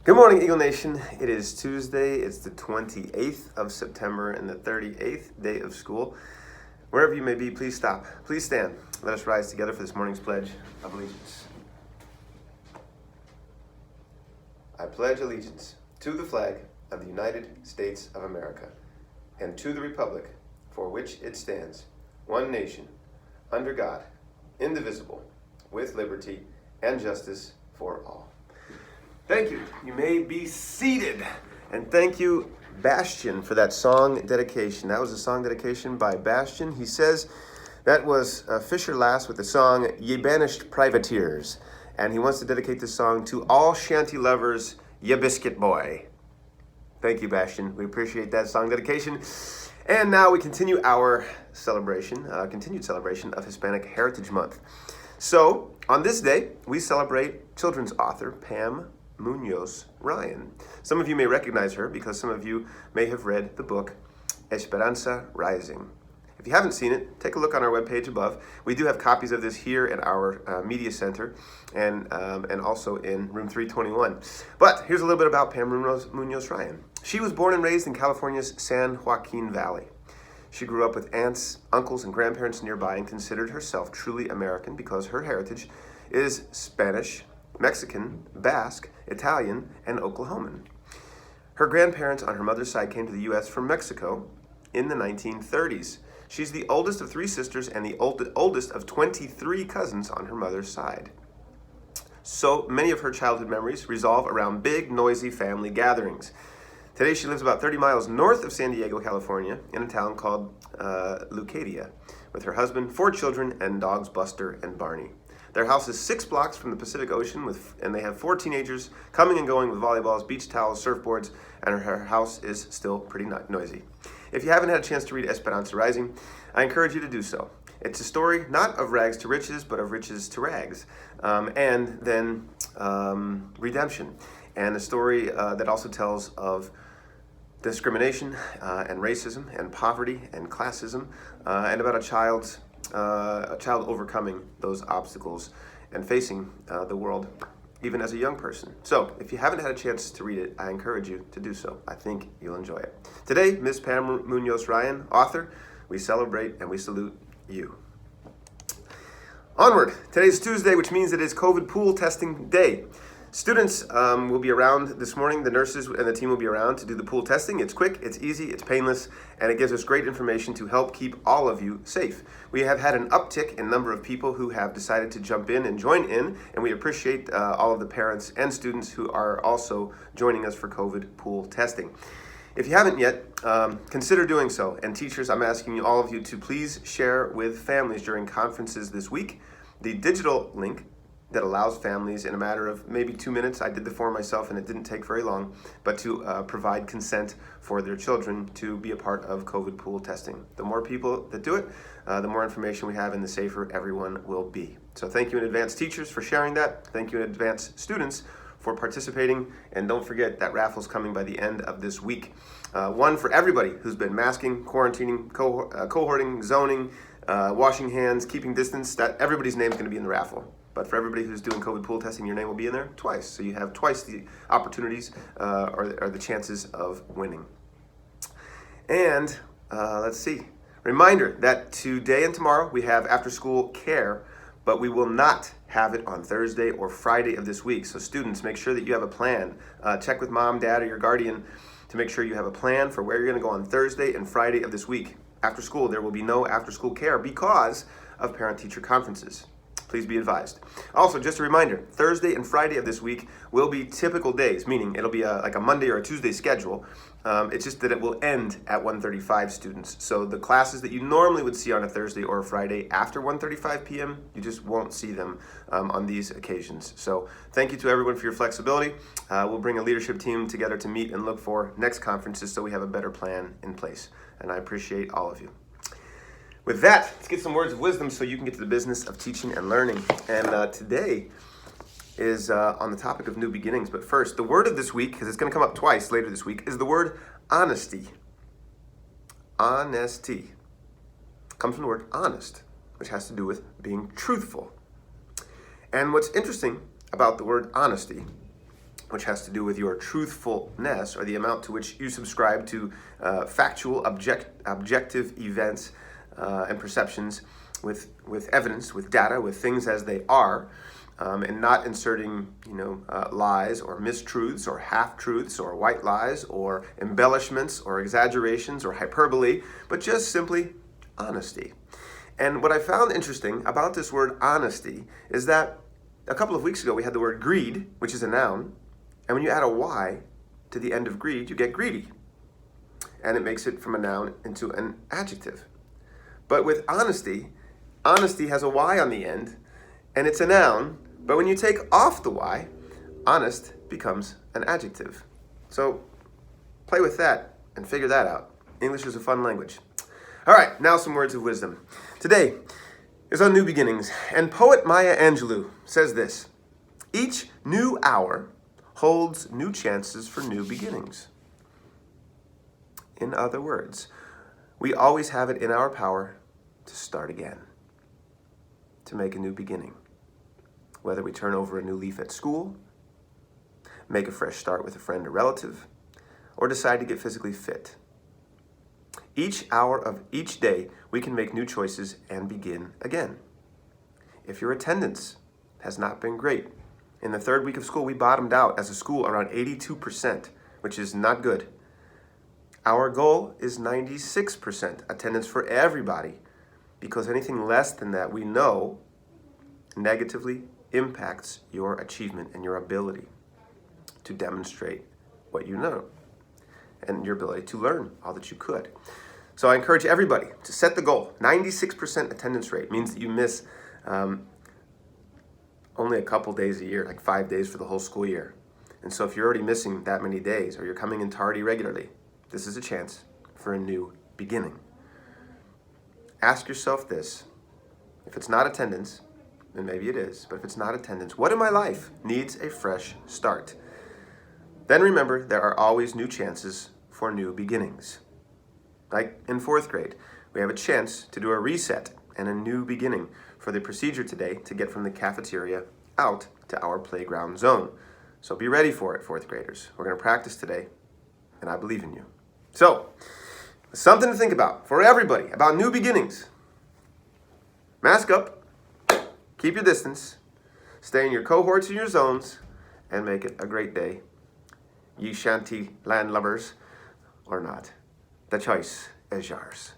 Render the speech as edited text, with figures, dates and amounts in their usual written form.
Good morning, Eagle Nation. It is Tuesday. It's the 28th of September and the 38th day of school. Wherever you may be, please stop. Please stand. Let us rise together for this morning's Pledge of Allegiance. I pledge allegiance to the flag of the United States of America and to the republic for which it stands, one nation, under God, indivisible, with liberty and justice for all. Thank you. You may be seated. And thank you, Bastian, for that song dedication. That was a song dedication by Bastian. He says that was Fisher Lass with the song Ye Banished Privateers. And he wants to dedicate this song to all shanty lovers, Ye Biscuit Boy. Thank you, Bastian. We appreciate that song dedication. And now we continue our continued celebration of Hispanic Heritage Month. So, on this day, we celebrate children's author Pam Munoz Ryan. Some of you may recognize her because some of you may have read the book Esperanza Rising. If you haven't seen it, take a look on our webpage above. We do have copies of this here at our media center and also in room 321. But here's a little bit about Pam Munoz Ryan. She was born and raised in California's San Joaquin Valley. She grew up with aunts, uncles, and grandparents nearby and considered herself truly American because her heritage is Spanish, Mexican, Basque, Italian, and Oklahoman. Her grandparents on her mother's side came to the U.S. from Mexico in the 1930s. She's the oldest of three sisters and the oldest of 23 cousins on her mother's side. So many of her childhood memories revolve around big, noisy family gatherings. Today she lives about 30 miles north of San Diego, California, in a town called Leucadia, with her husband, 4 children, and dogs Buster and Barney. Their house is 6 blocks from the Pacific Ocean, and they have 4 teenagers coming and going with volleyballs, beach towels, surfboards, and her house is still pretty noisy. If you haven't had a chance to read Esperanza Rising, I encourage you to do so. It's a story not of rags to riches, but of riches to rags, and then redemption, and a story that also tells of discrimination and racism and poverty and classism, and about a child overcoming those obstacles and facing the world even as a young person. So if you haven't had a chance to read it, I encourage you to do so. I think you'll enjoy it. Today, Ms. Pam Munoz Ryan, author, we celebrate and we salute you. Onward. Today's Tuesday, which means it is COVID pool testing day. Students will be around this morning. The nurses and the team will be around to do the pool testing. It's quick, it's easy, it's painless, and it gives us great information to help keep all of you safe. We have had an uptick in number of people who have decided to jump in and join in, and we appreciate all of the parents and students who are also joining us for COVID pool testing. If you haven't yet, consider doing so. And teachers, I'm asking all of you to please share with families during conferences this week the digital link that allows families in a matter of maybe 2 minutes, I did the form myself and it didn't take very long, but to provide consent for their children to be a part of COVID pool testing. The more people that do it, the more information we have and the safer everyone will be. So thank you in advance, teachers, for sharing that. Thank you in advance, students, for participating. And don't forget that raffle's coming by the end of this week. One for everybody who's been masking, quarantining, cohorting, zoning, washing hands, keeping distance. That everybody's name's going to be in the raffle. But for everybody who's doing COVID pool testing, your name will be in there twice. So you have twice the opportunities or the chances of winning. And let's see. Reminder that today and tomorrow we have after school care, but we will not have it on Thursday or Friday of this week. So students, make sure that you have a plan. Check with mom, dad, or your guardian to make sure you have a plan for where you're going to go on Thursday and Friday of this week. After school, there will be no after school care because of parent-teacher conferences. Please be advised. Also, just a reminder, Thursday and Friday of this week will be typical days, meaning it'll be like a Monday or a Tuesday schedule. It's just that it will end at 1:35 students. So the classes that you normally would see on a Thursday or a Friday after 1:35 p.m., you just won't see them on these occasions. So thank you to everyone for your flexibility. We'll bring a leadership team together to meet and look for next conferences so we have a better plan in place. And I appreciate all of you. With that, let's get some words of wisdom so you can get to the business of teaching and learning. And today is on the topic of new beginnings. But first, the word of this week, because it's going to come up twice later this week, is the word honesty. Honesty comes from the word honest, which has to do with being truthful. And what's interesting about the word honesty which has to do with your truthfulness, or the amount to which you subscribe to factual, objective events and perceptions with evidence, with data, with things as they are, and not inserting, lies or mistruths or half-truths or white lies or embellishments or exaggerations or hyperbole, but just simply honesty. And what I found interesting about this word honesty is that a couple of weeks ago we had the word greed, which is a noun, and when you add a Y to the end of greed, you get greedy. And it makes it from a noun into an adjective. But with honesty, honesty has a Y on the end, and it's a noun, but when you take off the Y, honest becomes an adjective. So play with that and figure that out. English is a fun language. All right, now some words of wisdom. Today is on New Beginnings, and poet Maya Angelou says this: each new hour holds new chances for new beginnings. In other words, we always have it in our power to start again, to make a new beginning. Whether we turn over a new leaf at school, make a fresh start with a friend or relative, or decide to get physically fit. Each hour of each day, we can make new choices and begin again. If your attendance has not been great, in the third week of school, we bottomed out as a school around 82%, which is not good. Our goal is 96% attendance for everybody, because anything less than that, we know, negatively impacts your achievement and your ability to demonstrate what you know and your ability to learn all that you could. So I encourage everybody to set the goal. 96% attendance rate means that you miss only a couple days a year, like 5 days for the whole school year. And so if you're already missing that many days, or you're coming in tardy regularly, this is a chance for a new beginning. Ask yourself this: if it's not attendance, then maybe it is, but if it's not attendance, what in my life needs a fresh start? Then remember, there are always new chances for new beginnings. Like in 4th grade, we have a chance to do a reset and a new beginning for the procedure today to get from the cafeteria out to our playground zone. So be ready for it, 4th graders. We're going to practice today, and I believe in you. So, something to think about for everybody about new beginnings. Mask up, keep your distance, stay in your cohorts and your zones, and make it a great day. Ye shanty land lovers, or not. The choice is yours.